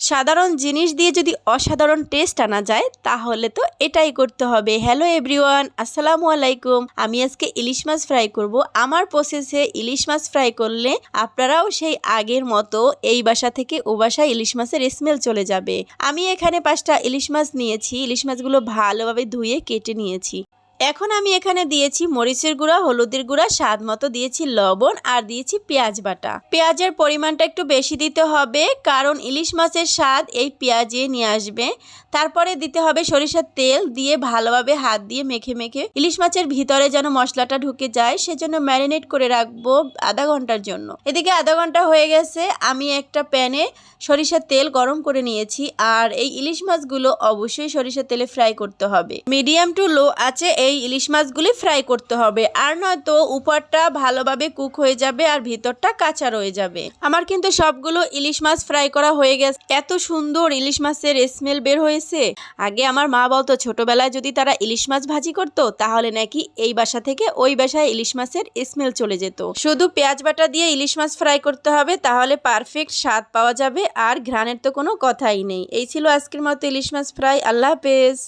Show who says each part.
Speaker 1: সাধারণ জিনিস দিয়ে যদি অসাধারণ টেস্ট আনা যায় তাহলে তো এটাই করতে হবে। হ্যালো এভরিওয়ান, আসসালামু আলাইকুম। আমি আজকে ইলিশ মাছ ফ্রাই করব। আমার প্রসেসে ইলিশ মাছ ফ্রাই করলে আপনারাও সেই আগের মতো এই বাসা থেকে ও বাসায় ইলিশ মাছের স্মেল চলে যাবে। আমি এখানে 5টা ইলিশ মাছ নিয়েছি। ইলিশ মাছগুলো ভালোভাবে ধুয়ে কেটে নিয়েছি। এখন আমি এখানে দিয়েছি মরিচের গুঁড়া, হলুদের গুঁড়া, স্বাদ মতো দিয়েছি লবণ আর দিয়েছি পেঁয়াজ বাটা। পেঁয়াজের পরিমাণটা একটু বেশি দিতে হবে, কারণ ইলিশ মাছের স্বাদ এই পেঁয়াজে নিয়ে আসবে। তারপরে দিতে হবে সরিষার তেল, দিয়ে ভালোভাবে হাত দিয়ে মেখে মেখে ইলিশ মাছের ভিতরে যেন মশলাটা ঢুকে যায়, সেজন্য ম্যারিনেট করে রাখবো আধা ঘন্টার জন্য। এদিকে আধা ঘন্টা হয়ে গেছে। আমি একটা প্যানে সরিষার তেল গরম করে নিয়েছি। আর এই ইলিশ মাছগুলো অবশ্যই সরিষার তেলে ফ্রাই করতে হবে। মিডিয়াম টু লো আছে এই ইলিশ মাছগুলি ফ্রাই করতে হবে, আর নয়তো উপরটা ভালোভাবে কুক হয়ে যাবে আর ভিতরটা কাঁচা রয়ে যাবে। আমার কিন্তু সবগুলো ইলিশ মাছ ফ্রাই করা হয়ে গেছে। এত সুন্দর ইলিশ মাছের স্মেল বের হয়েছে। আগে আমার মা বলতো ছোটবেলায় যদি তারা ইলিশ মাছ ভাজি করতো তাহলে নাকি এই বাসা থেকে ওই বাসায় ইলিশ মাছের স্মেল চলে যেত। শুধু পেঁয়াজ বাটা দিয়ে ইলিশ মাছ ফ্রাই করতে হবে, তাহলে পারফেক্ট স্বাদ পাওয়া যাবে আর ঘ্রাণের তো কোনো কথাই নেই। এই ছিল আজকের মতো ইলিশ মাছ ফ্রাই। আল্লাহ হাফেজ।